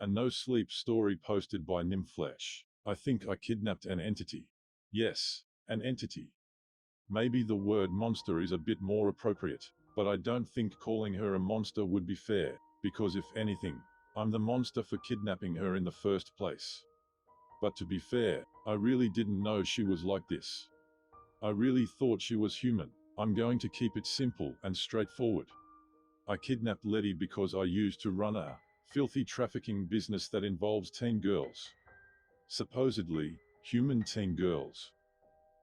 A no-sleep story posted by nymphflesh. I think I kidnapped an entity. Yes, an entity. Maybe the word monster is a bit more appropriate, but I don't think calling her a monster would be fair, because if anything, I'm the monster for kidnapping her in the first place. But to be fair, I really didn't know she was like this. I really thought she was human. I'm going to keep it simple and straightforward. I kidnapped Letty because I used to run a filthy trafficking business that involves teen girls. Supposedly, human teen girls.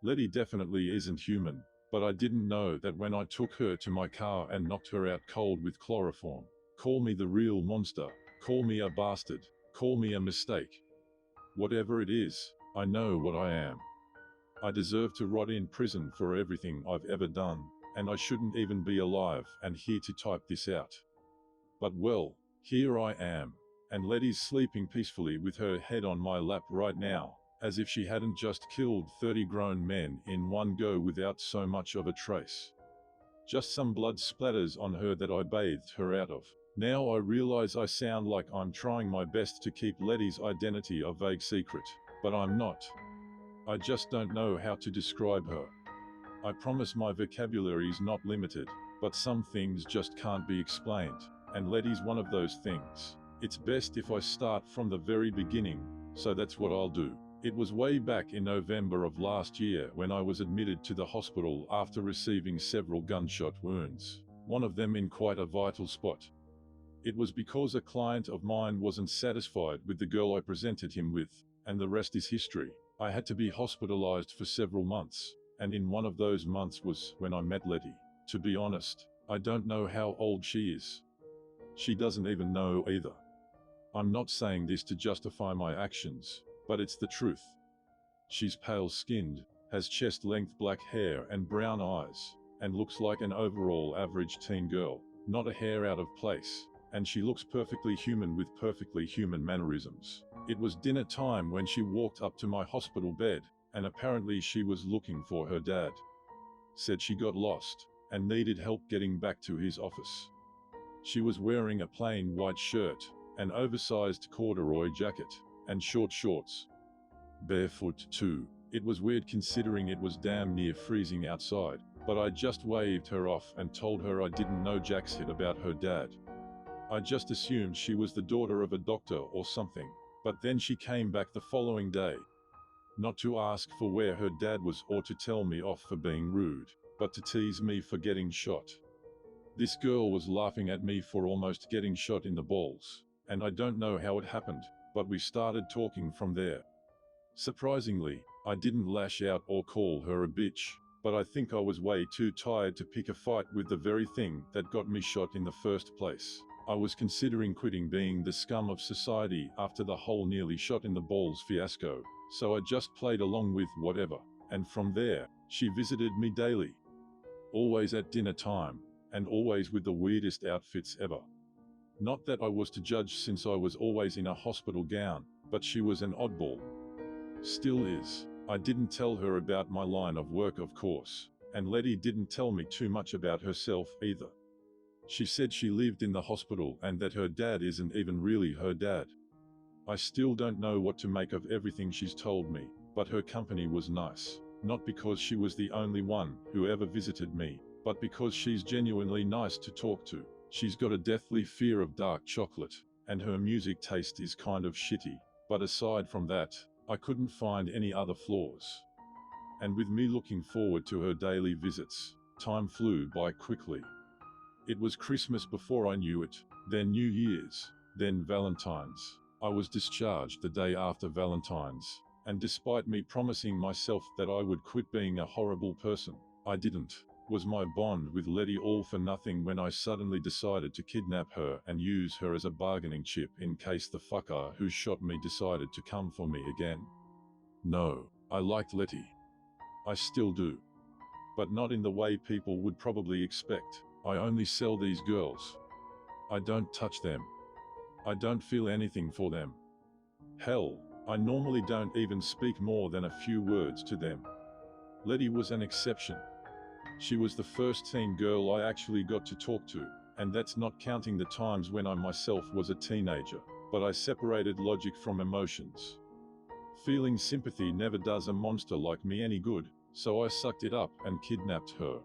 Letty definitely isn't human, but I didn't know that when I took her to my car and knocked her out cold with chloroform. Call me the real monster, call me a bastard, call me a mistake. Whatever it is, I know what I am. I deserve to rot in prison for everything I've ever done, and I shouldn't even be alive and here to type this out. But well, here I am, and Letty's sleeping peacefully with her head on my lap right now, as if she hadn't just killed 30 grown men in one go without so much of a trace. Just some blood splatters on her that I bathed her out of. Now I realize I sound like I'm trying my best to keep Letty's identity a vague secret, but I'm not. I just don't know how to describe her. I promise my vocabulary's not limited, but some things just can't be explained, and Letty's one of those things. It's best if I start from the very beginning, so that's what I'll do. It was way back in November of last year when I was admitted to the hospital after receiving several gunshot wounds, one of them in quite a vital spot. It was because a client of mine wasn't satisfied with the girl I presented him with, and the rest is history. I had to be hospitalized for several months, and in one of those months was when I met Letty. To be honest, I don't know how old she is. She doesn't even know either. I'm not saying this to justify my actions, but it's the truth. She's pale-skinned, has chest-length black hair and brown eyes, and looks like an overall average teen girl, not a hair out of place. And she looks perfectly human with perfectly human mannerisms. It was dinner time when she walked up to my hospital bed, and apparently she was looking for her dad. Said she got lost, and needed help getting back to his office. She was wearing a plain white shirt, an oversized corduroy jacket, and short shorts. Barefoot too. It was weird considering it was damn near freezing outside, but I just waved her off and told her I didn't know jack shit about her dad. I just assumed she was the daughter of a doctor or something, but then she came back the following day. Not to ask for where her dad was or to tell me off for being rude, but to tease me for getting shot. This girl was laughing at me for almost getting shot in the balls, and I don't know how it happened, but we started talking from there. Surprisingly, I didn't lash out or call her a bitch, but I think I was way too tired to pick a fight with the very thing that got me shot in the first place. I was considering quitting being the scum of society after the whole nearly shot in the balls fiasco, so I just played along with whatever, and from there, she visited me daily. Always at dinner time, and always with the weirdest outfits ever. Not that I was to judge since I was always in a hospital gown, but she was an oddball. Still is. I didn't tell her about my line of work, of course, and Letty didn't tell me too much about herself either. She said she lived in the hospital and that her dad isn't even really her dad. I still don't know what to make of everything she's told me, but her company was nice. Not because she was the only one who ever visited me, but because she's genuinely nice to talk to. She's got a deathly fear of dark chocolate, and her music taste is kind of shitty, but aside from that, I couldn't find any other flaws. And with me looking forward to her daily visits, time flew by quickly. It was Christmas before I knew it, then New Year's, then Valentine's. I was discharged the day after Valentine's, and despite me promising myself that I would quit being a horrible person, I didn't. Was my bond with Letty all for nothing when I suddenly decided to kidnap her and use her as a bargaining chip in case the fucker who shot me decided to come for me again? No, I liked Letty. I still do. But not in the way people would probably expect. I only sell these girls. I don't touch them. I don't feel anything for them. Hell, I normally don't even speak more than a few words to them. Letty was an exception. She was the first teen girl I actually got to talk to, and that's not counting the times when I myself was a teenager. but I separated logic from emotions. Feeling sympathy never does a monster like me any good, so I sucked it up and kidnapped her.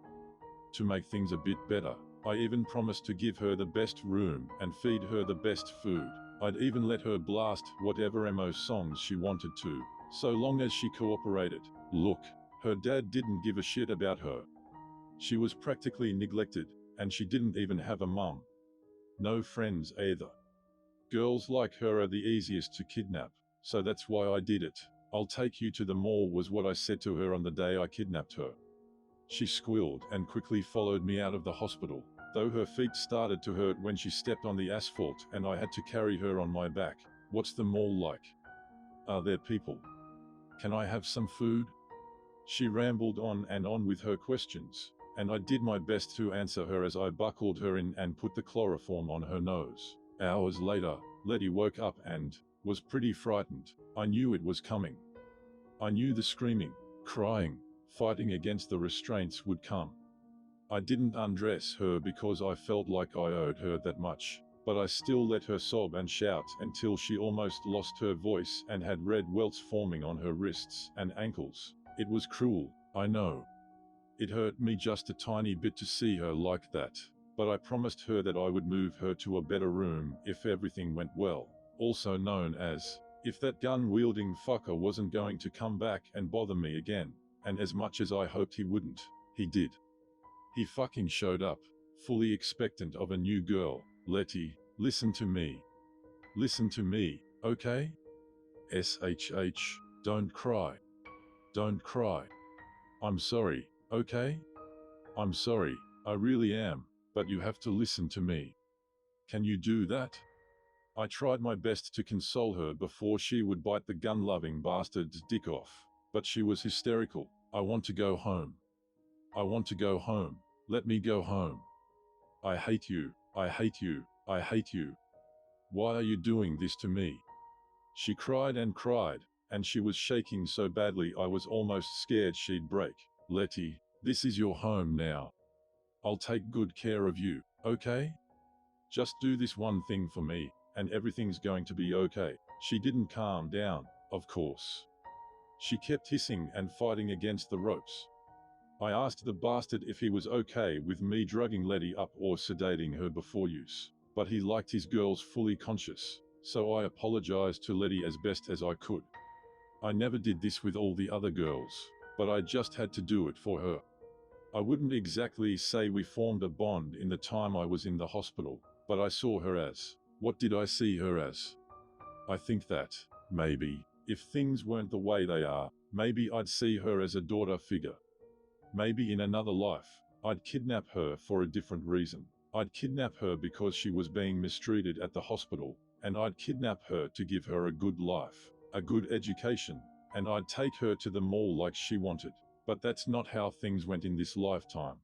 To make things a bit better, I even promised to give her the best room and feed her the best food. I'd even let her blast whatever emo songs she wanted to, so long as she cooperated. Look, her dad didn't give a shit about her. She was practically neglected, and she didn't even have a mum. No friends either. Girls like her are the easiest to kidnap, so that's why I did it. I'll take you to the mall was what I said to her on the day I kidnapped her. She squealed and quickly followed me out of the hospital, though her feet started to hurt when she stepped on the asphalt and I had to carry her on my back. What's the mall like? Are there people? Can I have some food? She rambled on and on with her questions, and I did my best to answer her as I buckled her in and put the chloroform on her nose. Hours later, Letty woke up and was pretty frightened. I knew it was coming. I knew the screaming, crying, fighting against the restraints would come. I didn't undress her because I felt like I owed her that much, but I still let her sob and shout until she almost lost her voice and had red welts forming on her wrists and ankles. It was cruel, I know. It hurt me just a tiny bit to see her like that, but I promised her that I would move her to a better room if everything went well, also known as, if that gun-wielding fucker wasn't going to come back and bother me again. And as much as I hoped he wouldn't, he did. He fucking showed up, fully expectant of a new girl. Letty, listen to me. Listen to me, okay? SHH, don't cry. Don't cry. I'm sorry, okay? I'm sorry, I really am, but you have to listen to me. Can you do that? I tried my best to console her before she would bite the gun-loving bastard's dick off, but she was hysterical. I want to go home. I want to go home. Let me go home. I hate you. I hate you. I hate you. Why are you doing this to me? She cried, and she was shaking so badly I was almost scared she'd break. Letty, this is your home now. I'll take good care of you, okay? Just do this one thing for me, and everything's going to be okay. She didn't calm down, of course. She kept hissing and fighting against the ropes. I asked the bastard if he was okay with me drugging Letty up or sedating her before use, but he liked his girls fully conscious, so I apologized to Letty as best as I could. I never did this with all the other girls, but I just had to do it for her. I wouldn't exactly say we formed a bond in the time I was in the hospital, but I saw her as, what did I see her as? I think that, maybe, if things weren't the way they are, maybe I'd see her as a daughter figure. Maybe in another life, I'd kidnap her for a different reason. I'd kidnap her because she was being mistreated at the hospital, and I'd kidnap her to give her a good life, a good education, and I'd take her to the mall like she wanted. But that's not how things went in this lifetime.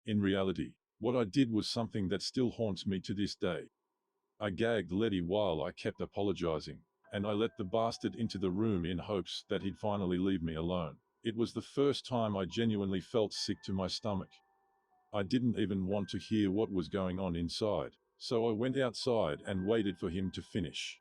In reality, what I did was something that still haunts me to this day. I gagged Letty while I kept apologizing, and I let the bastard into the room in hopes that he'd finally leave me alone. It was the first time I genuinely felt sick to my stomach. I didn't even want to hear what was going on inside, so I went outside and waited for him to finish.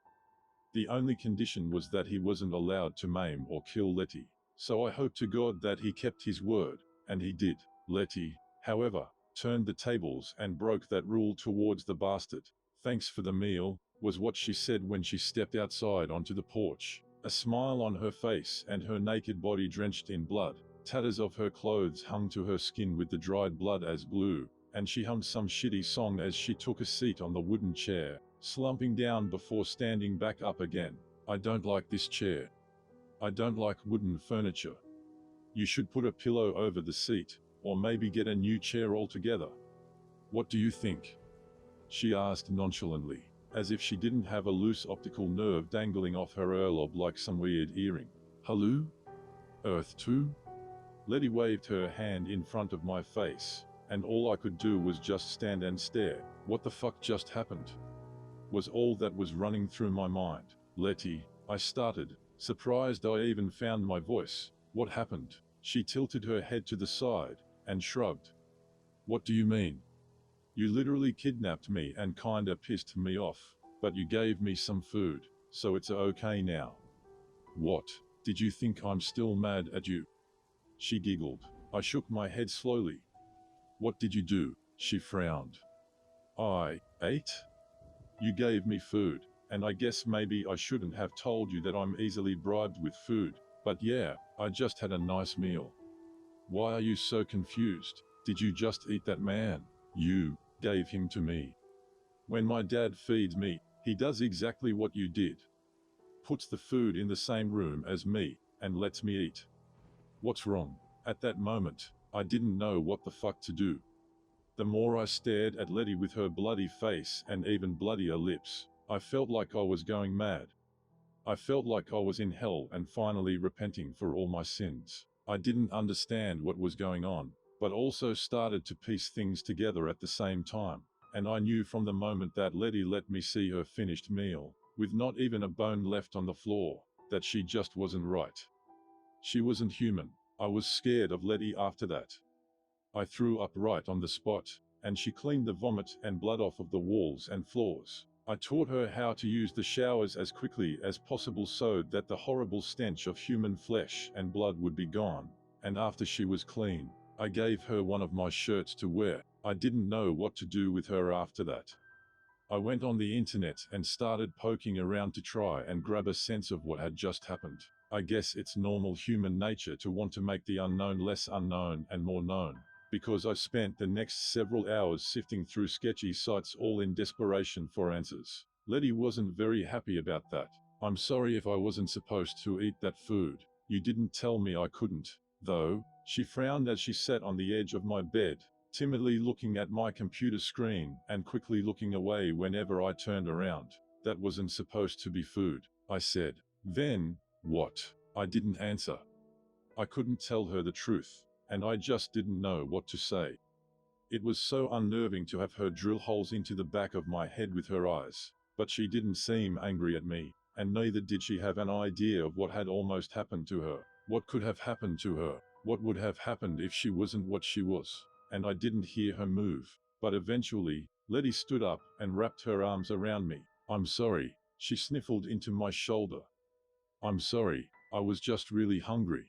The only condition was that he wasn't allowed to maim or kill Letty, so I hoped to God that he kept his word, and he did. Letty, however, turned the tables and broke that rule towards the bastard. Thanks for the meal, was what she said when she stepped outside onto the porch, a smile on her face and her naked body drenched in blood. Tatters of her clothes hung to her skin with the dried blood as glue, and she hummed some shitty song as she took a seat on the wooden chair, slumping down before standing back up again. I don't like this chair. I don't like wooden furniture. You should put a pillow over the seat, or maybe get a new chair altogether. What do you think? She asked nonchalantly, as if she didn't have a loose optical nerve dangling off her earlobe like some weird earring. Hello? Earth 2? Letty waved her hand in front of my face, and all I could do was just stand and stare. What the fuck just happened? Was all that was running through my mind. Letty, I started, surprised I even found my voice. What happened? She tilted her head to the side, and shrugged. What do you mean? You literally kidnapped me and kinda pissed me off. But you gave me some food, so it's okay now. What? Did you think I'm still mad at you? She giggled. I shook my head slowly. What did you do? She frowned. I ate? You gave me food, and I guess maybe I shouldn't have told you that I'm easily bribed with food, but yeah, I just had a nice meal. Why are you so confused? Did you just eat that man? You gave him to me. When my dad feeds me, he does exactly what you did. Puts the food in the same room as me, and lets me eat. What's wrong? At that moment, I didn't know what the fuck to do. The more I stared at Letty with her bloody face and even bloodier lips, I felt like I was going mad. I felt like I was in hell and finally repenting for all my sins. I didn't understand what was going on, but also started to piece things together at the same time. And I knew from the moment that Letty let me see her finished meal, with not even a bone left on the floor, that she just wasn't right. She wasn't human. I was scared of Letty after that. I threw up right on the spot, and she cleaned the vomit and blood off of the walls and floors. I taught her how to use the showers as quickly as possible so that the horrible stench of human flesh and blood would be gone. And after she was clean, I gave her one of my shirts to wear. I didn't know what to do with her after that. I went on the internet and started poking around to try and grab a sense of what had just happened. I guess it's normal human nature to want to make the unknown less unknown and more known. Because I spent the next several hours sifting through sketchy sites all in desperation for answers. Letty wasn't very happy about that. I'm sorry if I wasn't supposed to eat that food. You didn't tell me I couldn't, though. She frowned as she sat on the edge of my bed, timidly looking at my computer screen and quickly looking away whenever I turned around. That wasn't supposed to be food, I said. Then, what? I didn't answer. I couldn't tell her the truth, and I just didn't know what to say. It was so unnerving to have her drill holes into the back of my head with her eyes, but she didn't seem angry at me, and neither did she have an idea of what had almost happened to her. What could have happened to her? What would have happened if she wasn't what she was? And I didn't hear her move. But eventually, Letty stood up and wrapped her arms around me. I'm sorry, she sniffled into my shoulder. I'm sorry, I was just really hungry.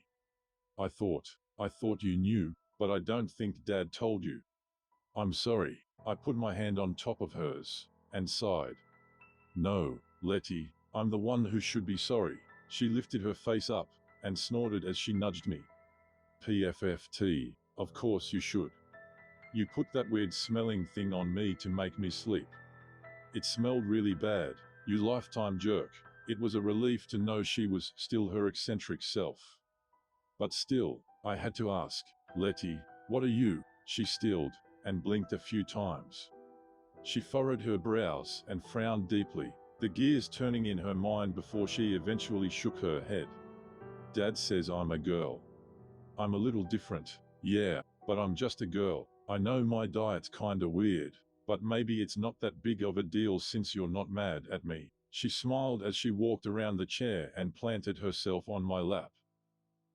I thought you knew, but I don't think Dad told you. I'm sorry. I put my hand on top of hers, and sighed. No, Letty, I'm the one who should be sorry. She lifted her face up, and snorted as she nudged me. PFFT, of course you should. You put that weird smelling thing on me to make me sleep. It smelled really bad, you lifetime jerk. It was a relief to know she was still her eccentric self. But still, I had to ask, Letty, what are you? She stilled, and blinked a few times. She furrowed her brows and frowned deeply, the gears turning in her mind before she eventually shook her head. Dad says I'm a girl. I'm a little different, yeah, but I'm just a girl. I know my diet's kinda weird, but maybe it's not that big of a deal since you're not mad at me. She smiled as she walked around the chair and planted herself on my lap.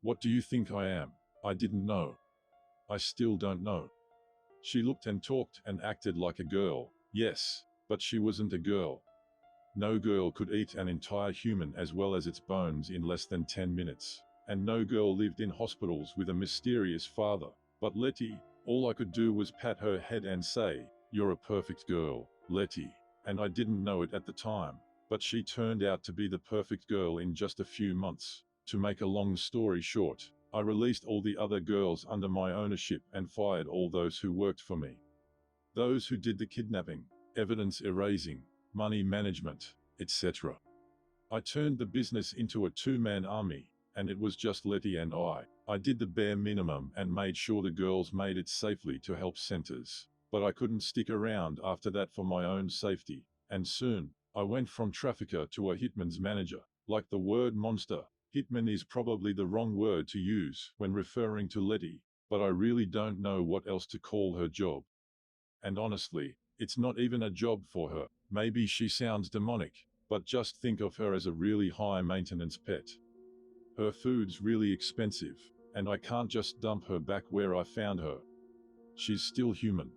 What do you think I am? I didn't know. I still don't know. She looked and talked and acted like a girl, yes, but she wasn't a girl. No girl could eat an entire human as well as its bones in less than 10 minutes. And no girl lived in hospitals with a mysterious father. But Letty, all I could do was pat her head and say, you're a perfect girl, Letty. And I didn't know it at the time, but she turned out to be the perfect girl in just a few months. To make a long story short, I released all the other girls under my ownership and fired all those who worked for me. Those who did the kidnapping, evidence erasing, money management, etc. I turned the business into a two-man army, and it was just Letty and I. I did the bare minimum and made sure the girls made it safely to help centers. But I couldn't stick around after that for my own safety, and soon, I went from trafficker to a hitman's manager. Like the word monster, hitman is probably the wrong word to use when referring to Letty, but I really don't know what else to call her job. And honestly, it's not even a job for her. Maybe she sounds demonic, but just think of her as a really high-maintenance pet. Her food's really expensive, and I can't just dump her back where I found her. She's still human.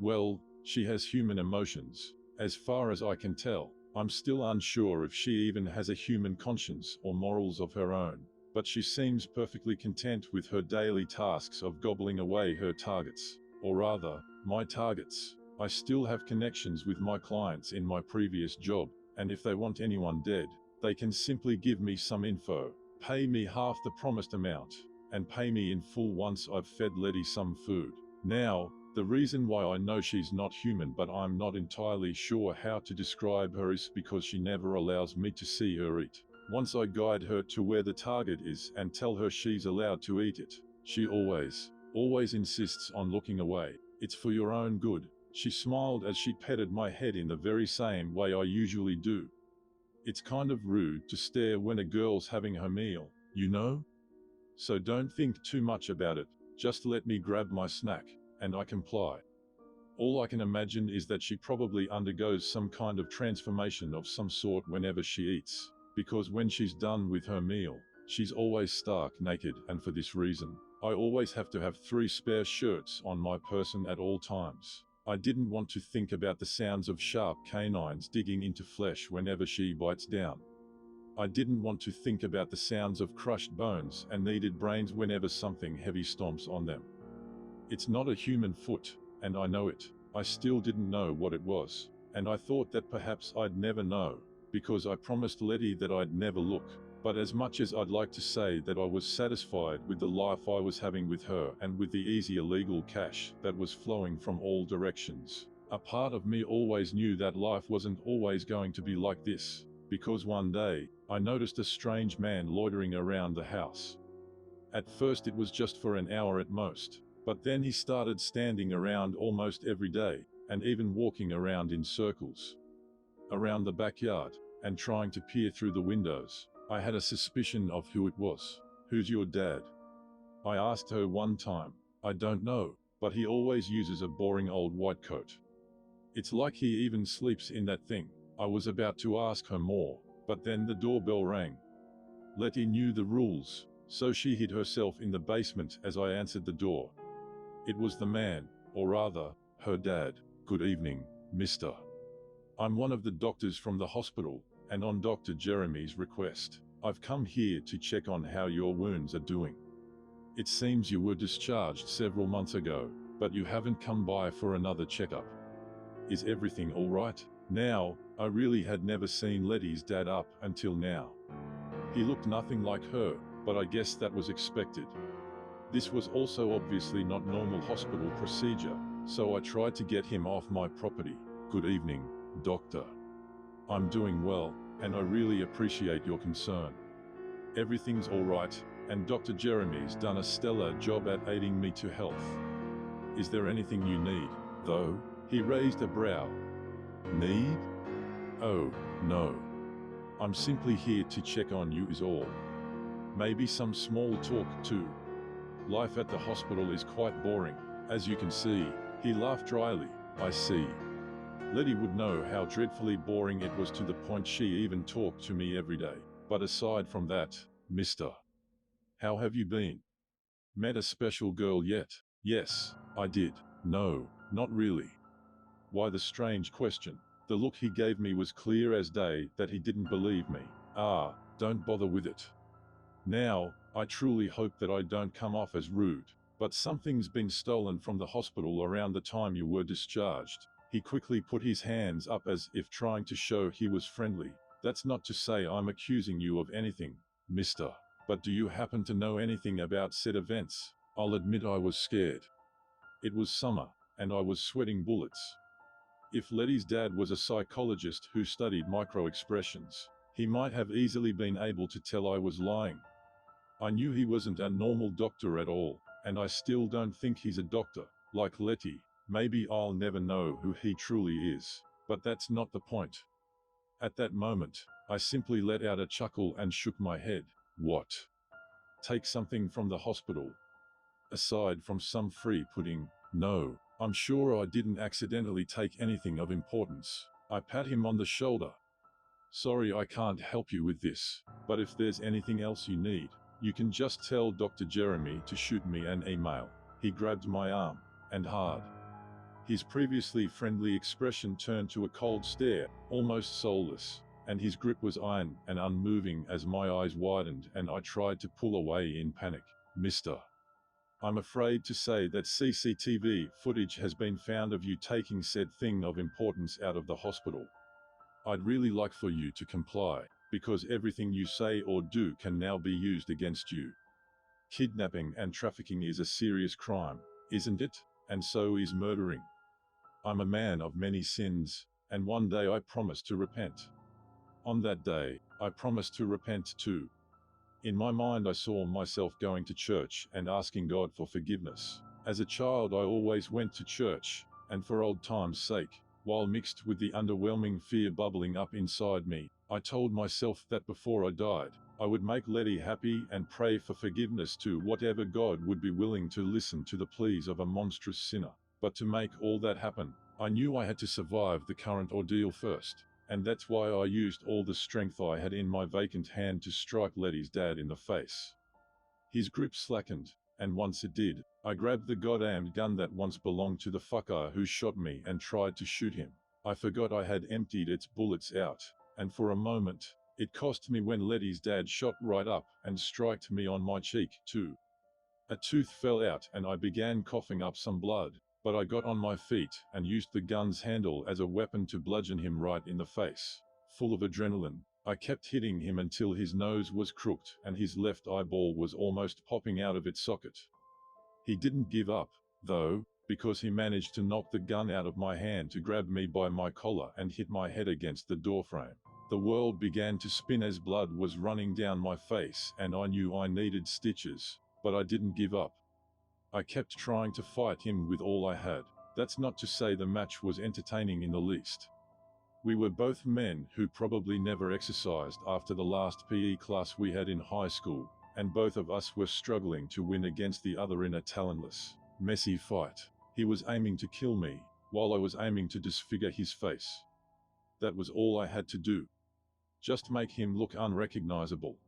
Well, she has human emotions, As far as I can tell, I'm still unsure if she even has a human conscience or morals of her own, but she seems perfectly content with her daily tasks of gobbling away her targets, or rather, my targets. I still have connections with my clients in my previous job, and if they want anyone dead, they can simply give me some info, pay me half the promised amount, and pay me in full once I've fed Letty some food. Now, the reason why I know she's not human but I'm not entirely sure how to describe her is because she never allows me to see her eat. Once I guide her to where the target is and tell her she's allowed to eat it, she always insists on looking away. It's for your own good. She smiled as she petted my head in the very same way I usually do. It's kind of rude to stare when a girl's having her meal, you know? So don't think too much about it, just let me grab my snack, and I comply. All I can imagine is that she probably undergoes some kind of transformation of some sort whenever she eats, because when she's done with her meal, she's always stark naked, and for this reason, I always have to have 3 spare shirts on my person at all times. I didn't want to think about the sounds of sharp canines digging into flesh whenever she bites down. I didn't want to think about the sounds of crushed bones and kneaded brains whenever something heavy stomps on them. It's not a human foot, and I know it. I still didn't know what it was, and I thought that perhaps I'd never know, because I promised Letty that I'd never look. But as much as I'd like to say that I was satisfied with the life I was having with her and with the easy illegal cash that was flowing from all directions, a part of me always knew that life wasn't always going to be like this, because one day, I noticed a strange man loitering around the house. At first it was just for an hour at most, but then he started standing around almost every day, and even walking around in circles around the backyard, and trying to peer through the windows. I had a suspicion of who it was. "Who's your dad?" I asked her one time. "I don't know, but he always uses a boring old white coat. It's like he even sleeps in that thing." I was about to ask her more, but then the doorbell rang. Letty knew the rules, so she hid herself in the basement as I answered the door. It was the man, or rather, her dad. "Good evening, mister. I'm one of the doctors from the hospital, and on Dr. Jeremy's request, I've come here to check on how your wounds are doing. It seems you were discharged several months ago, but you haven't come by for another checkup. Is everything all right?" Now, I really had never seen Letty's dad up until now. He looked nothing like her, but I guess that was expected. This was also obviously not normal hospital procedure, so I tried to get him off my property. "Good evening, doctor. I'm doing well, and I really appreciate your concern. Everything's all right, and Dr. Jeremy's done a stellar job at aiding me to health. Is there anything you need, though?" He raised a brow. "Need? Oh, no. I'm simply here to check on you is all. Maybe some small talk too. Life at the hospital is quite boring, as you can see." He laughed dryly. "I see. Letty would know how dreadfully boring it was, to the point she even talked to me every day. But aside from that, mister, how have you been? Met a special girl yet?" "Yes, I did." "No, not really." Why the strange question? The look he gave me was clear as day that he didn't believe me. "Ah, don't bother with it. Now, I truly hope that I don't come off as rude, but something's been stolen from the hospital around the time you were discharged." He quickly put his hands up as if trying to show he was friendly. "That's not to say I'm accusing you of anything, mister, but do you happen to know anything about said events?" I'll admit I was scared. It was summer, and I was sweating bullets. If Letty's dad was a psychologist who studied micro-expressions, he might have easily been able to tell I was lying. I knew he wasn't a normal doctor at all, and I still don't think he's a doctor, like Letty. Maybe I'll never know who he truly is, but that's not the point. At that moment, I simply let out a chuckle and shook my head. "What? Take something from the hospital? Aside from some free pudding? No, I'm sure I didn't accidentally take anything of importance." I pat him on the shoulder. "Sorry I can't help you with this, but if there's anything else you need, you can just tell Dr. Jeremy to shoot me an email." He grabbed my arm, and hard. His previously friendly expression turned to a cold stare, almost soulless, and his grip was iron and unmoving as my eyes widened and I tried to pull away in panic. Mister, I'm afraid to say that CCTV footage has been found of you taking said thing of importance out of the hospital. I'd really like for you to comply, because everything you say or do can now be used against you. Kidnapping and trafficking is a serious crime, isn't it? And so is murdering. I'm a man of many sins, and one day I promise to repent. On that day, I promised to repent too. In my mind I saw myself going to church and asking God for forgiveness. As a child I always went to church, and for old time's sake, while mixed with the underwhelming fear bubbling up inside me, I told myself that before I died, I would make Letty happy and pray for forgiveness to whatever God would be willing to listen to the pleas of a monstrous sinner. But to make all that happen, I knew I had to survive the current ordeal first. And that's why I used all the strength I had in my vacant hand to strike Letty's dad in the face. His grip slackened, and once it did, I grabbed the goddamned gun that once belonged to the fucker who shot me and tried to shoot him. I forgot I had emptied its bullets out, and for a moment, it cost me when Letty's dad shot right up and striked me on my cheek too. A tooth fell out and I began coughing up some blood. But I got on my feet and used the gun's handle as a weapon to bludgeon him right in the face. Full of adrenaline, I kept hitting him until his nose was crooked and his left eyeball was almost popping out of its socket. He didn't give up, though, because he managed to knock the gun out of my hand to grab me by my collar and hit my head against the doorframe. The world began to spin as blood was running down my face and I knew I needed stitches, but I didn't give up. I kept trying to fight him with all I had. That's not to say the match was entertaining in the least. We were both men who probably never exercised after the last PE class we had in high school, and both of us were struggling to win against the other in a talentless, messy fight. He was aiming to kill me, while I was aiming to disfigure his face. That was all I had to do. Just make him look unrecognizable.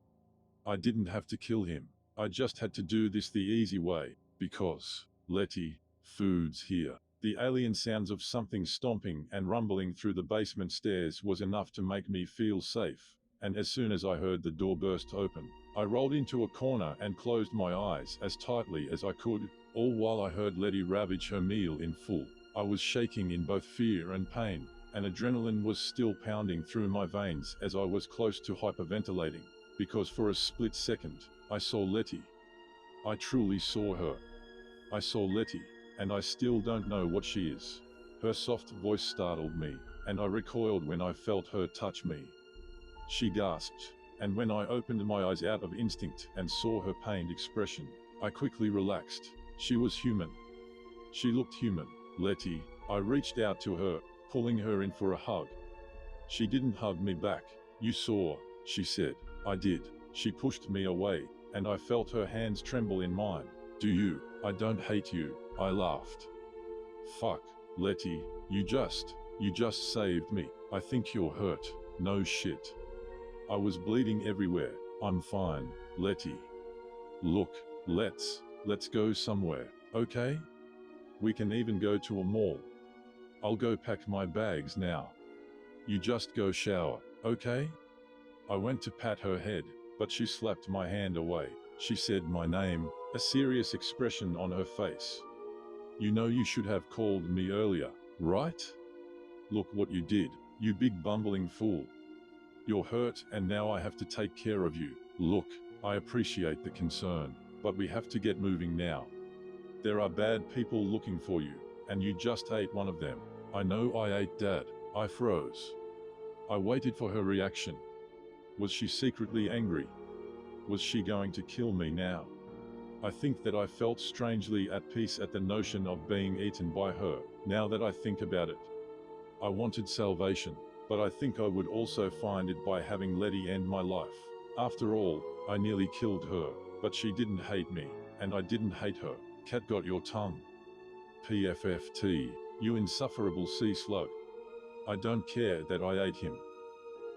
I didn't have to kill him. I just had to do this the easy way. Because, Letty, food's here. The alien sounds of something stomping and rumbling through the basement stairs was enough to make me feel safe, and as soon as I heard the door burst open, I rolled into a corner and closed my eyes as tightly as I could, all while I heard Letty ravage her meal in full. I was shaking in both fear and pain, and adrenaline was still pounding through my veins as I was close to hyperventilating, because for a split second, I saw Letty. I truly saw her. I saw Letty, and I still don't know what she is. Her soft voice startled me, and I recoiled when I felt her touch me. She gasped, and when I opened my eyes out of instinct and saw her pained expression, I quickly relaxed. She was human. She looked human. Letty, I reached out to her, pulling her in for a hug. She didn't hug me back. You saw, she said. I did. She pushed me away, and I felt her hands tremble in mine. Do you? I don't hate you, I laughed. Fuck, Letty, you just saved me. I think you're hurt. No shit. I was bleeding everywhere. I'm fine, Letty. Look, let's go somewhere, okay? We can even go to a mall. I'll go pack my bags now. You just go shower, okay? I went to pat her head, but she slapped my hand away. She said my name, a serious expression on her face. You know you should have called me earlier, right? Look what you did, you big bumbling fool. You're hurt and now I have to take care of you. Look, I appreciate the concern, but we have to get moving now. There are bad people looking for you, and you just ate one of them. I know I ate Dad. I froze. I waited for her reaction. Was she secretly angry? Was she going to kill me now? I think that I felt strangely at peace at the notion of being eaten by her, now that I think about it. I wanted salvation, but I think I would also find it by having Letty end my life. After all, I nearly killed her, but she didn't hate me, and I didn't hate her. Cat got your tongue. PFFT, you insufferable sea slug. I don't care that I ate him.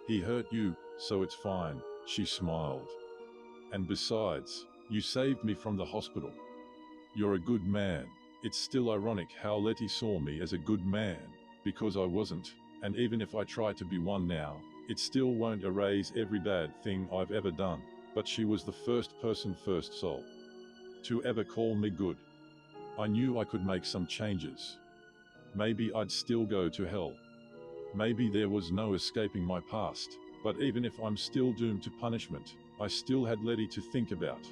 He hurt you, so it's fine, she smiled. And besides, you saved me from the hospital. You're a good man. It's still ironic how Letty saw me as a good man, because I wasn't, and even if I try to be one now, it still won't erase every bad thing I've ever done. But she was the first person, first soul, to ever call me good. I knew I could make some changes. Maybe I'd still go to hell. Maybe there was no escaping my past, but even if I'm still doomed to punishment, I still had Letty to think about.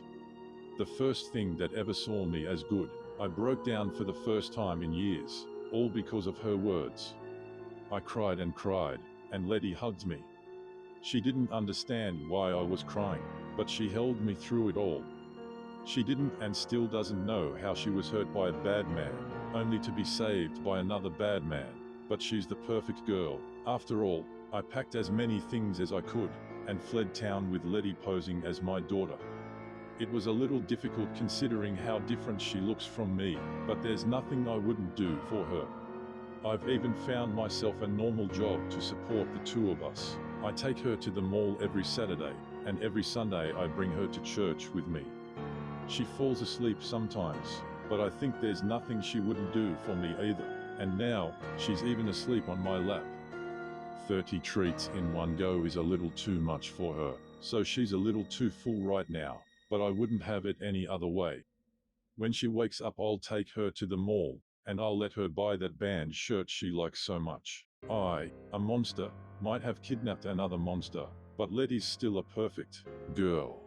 The first thing that ever saw me as good, I broke down for the first time in years, all because of her words. I cried, and Letty hugged me. She didn't understand why I was crying, but she held me through it all. She didn't and still doesn't know how she was hurt by a bad man, only to be saved by another bad man. But she's the perfect girl. After all, I packed as many things as I could, and fled town with Letty posing as my daughter. It was a little difficult considering how different she looks from me, but there's nothing I wouldn't do for her. I've even found myself a normal job to support the two of us. I take her to the mall every Saturday, and every Sunday I bring her to church with me. She falls asleep sometimes, but I think there's nothing she wouldn't do for me either. And now, she's even asleep on my lap. 30 treats in one go is a little too much for her, so she's a little too full right now, but I wouldn't have it any other way. When she wakes up, I'll take her to the mall, and I'll let her buy that band shirt she likes so much. I, a monster, might have kidnapped another monster, but Letty's still a perfect girl.